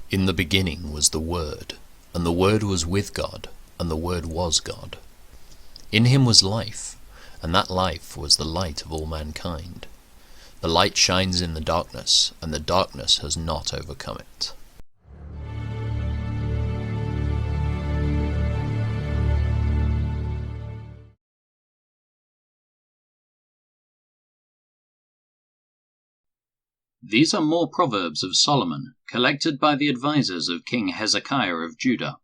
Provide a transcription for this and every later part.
In the beginning was the Word, and the Word was with God, and the Word was God. In him was life, and that life was the light of all mankind. The light shines in the darkness, and the darkness has not overcome it. These are more Proverbs of Solomon, collected by the advisers of King Hezekiah of Judah.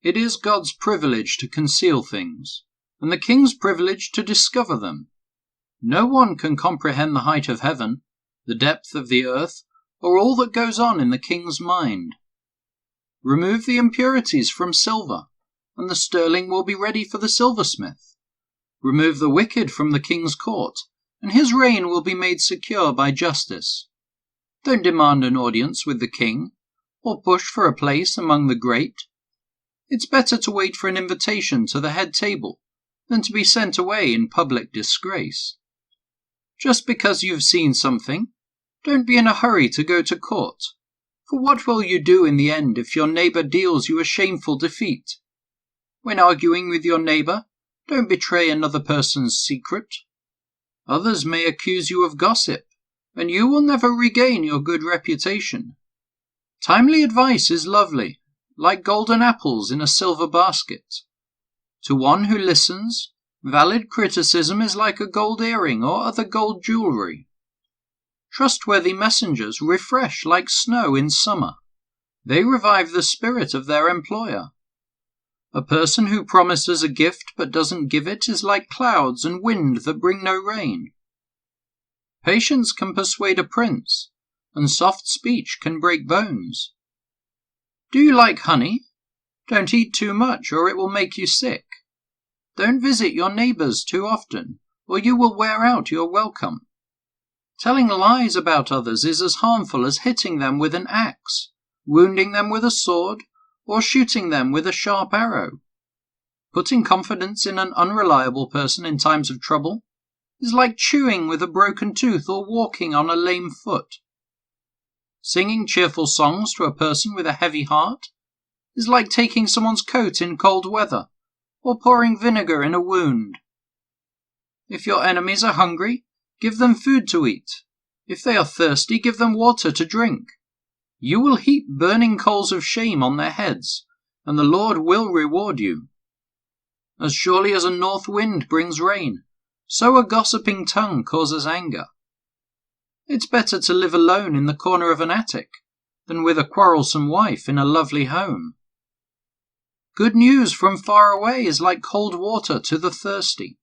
It is God's privilege to conceal things, and the king's privilege to discover them. No one can comprehend the height of heaven, the depth of the earth, or all that goes on in the king's mind. Remove the impurities from silver, and the sterling will be ready for the silversmith. Remove the wicked from the king's court, and his reign will be made secure by justice. Don't demand an audience with the king, or push for a place among the great. It's better to wait for an invitation to the head table than to be sent away in public disgrace. Just because you've seen something, don't be in a hurry to go to court, for what will you do in the end if your neighbor deals you a shameful defeat? When arguing with your neighbor, don't betray another person's secret. Others may accuse you of gossip, and you will never regain your good reputation. Timely advice is lovely, like golden apples in a silver basket. To one who listens, valid criticism is like a gold earring or other gold jewelry. Trustworthy messengers refresh like snow in summer. They revive the spirit of their employer. A person who promises a gift but doesn't give it is like clouds and wind that bring no rain. Patience can persuade a prince, and soft speech can break bones. Do you like honey? Don't eat too much, or it will make you sick. Don't visit your neighbors too often, or you will wear out your welcome. Telling lies about others is as harmful as hitting them with an axe, wounding them with a sword, or shooting them with a sharp arrow. Putting confidence in an unreliable person in times of trouble is like chewing with a broken tooth or walking on a lame foot. Singing cheerful songs to a person with a heavy heart is like taking someone's coat in cold weather or pouring vinegar in a wound. If your enemies are hungry, give them food to eat. If they are thirsty, give them water to drink. You will heap burning coals of shame on their heads, and the Lord will reward you. As surely as a north wind brings rain, so a gossiping tongue causes anger. It's better to live alone in the corner of an attic than with a quarrelsome wife in a lovely home. Good news from far away is like cold water to the thirsty.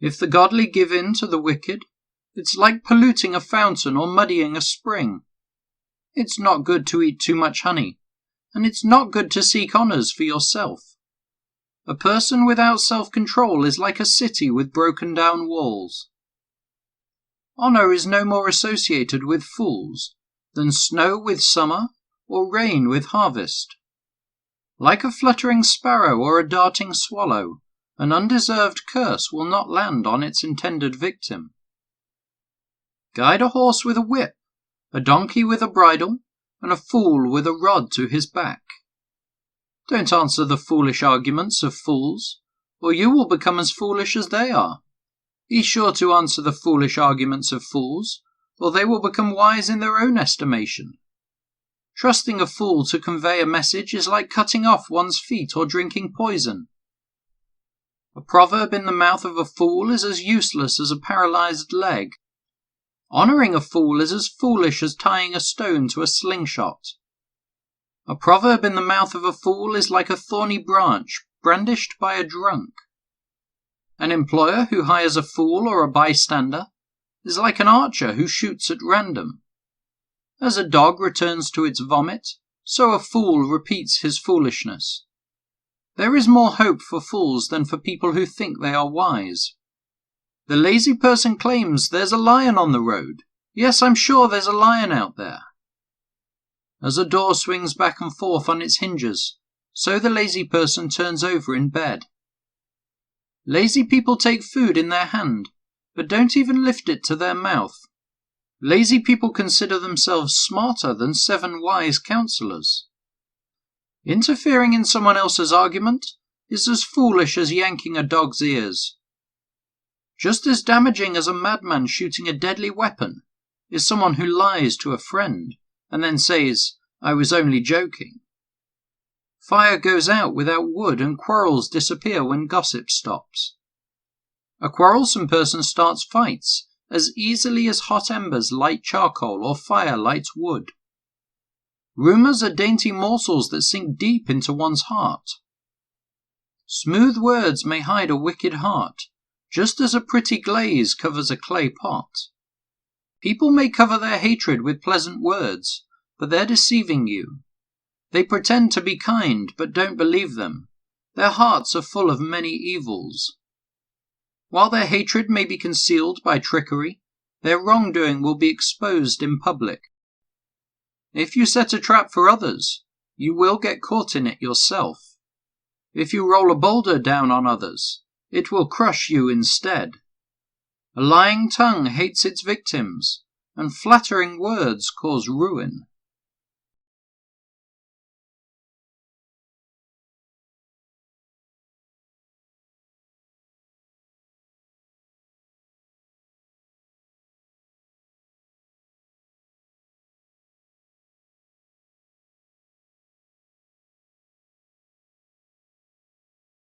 If the godly give in to the wicked, it's like polluting a fountain or muddying a spring. It's not good to eat too much honey, and it's not good to seek honors for yourself. A person without self-control is like a city with broken-down walls. Honor is no more associated with fools than snow with summer or rain with harvest. Like a fluttering sparrow or a darting swallow, an undeserved curse will not land on its intended victim. Guide a horse with a whip, a donkey with a bridle, and a fool with a rod to his back. Don't answer the foolish arguments of fools, or you will become as foolish as they are. Be sure to answer the foolish arguments of fools, or they will become wise in their own estimation. Trusting a fool to convey a message is like cutting off one's feet or drinking poison. A proverb in the mouth of a fool is as useless as a paralyzed leg. Honoring a fool is as foolish as tying a stone to a slingshot. A proverb in the mouth of a fool is like a thorny branch brandished by a drunk. An employer who hires a fool or a bystander is like an archer who shoots at random. As a dog returns to its vomit, so a fool repeats his foolishness. There is more hope for fools than for people who think they are wise. The lazy person claims there's a lion on the road. Yes, I'm sure there's a lion out there. As a door swings back and forth on its hinges, so the lazy person turns over in bed. Lazy people take food in their hand, but don't even lift it to their mouth. Lazy people consider themselves smarter than 7 wise counselors. Interfering in someone else's argument is as foolish as yanking a dog's ears. Just as damaging as a madman shooting a deadly weapon is someone who lies to a friend and then says, "I was only joking." Fire goes out without wood and quarrels disappear when gossip stops. A quarrelsome person starts fights as easily as hot embers light charcoal or fire lights wood. Rumours are dainty morsels that sink deep into one's heart. Smooth words may hide a wicked heart, just as a pretty glaze covers a clay pot. People may cover their hatred with pleasant words, but they're deceiving you. They pretend to be kind, but don't believe them. Their hearts are full of many evils. While their hatred may be concealed by trickery, their wrongdoing will be exposed in public. If you set a trap for others, you will get caught in it yourself. If you roll a boulder down on others, it will crush you instead. A lying tongue hates its victims, and flattering words cause ruin.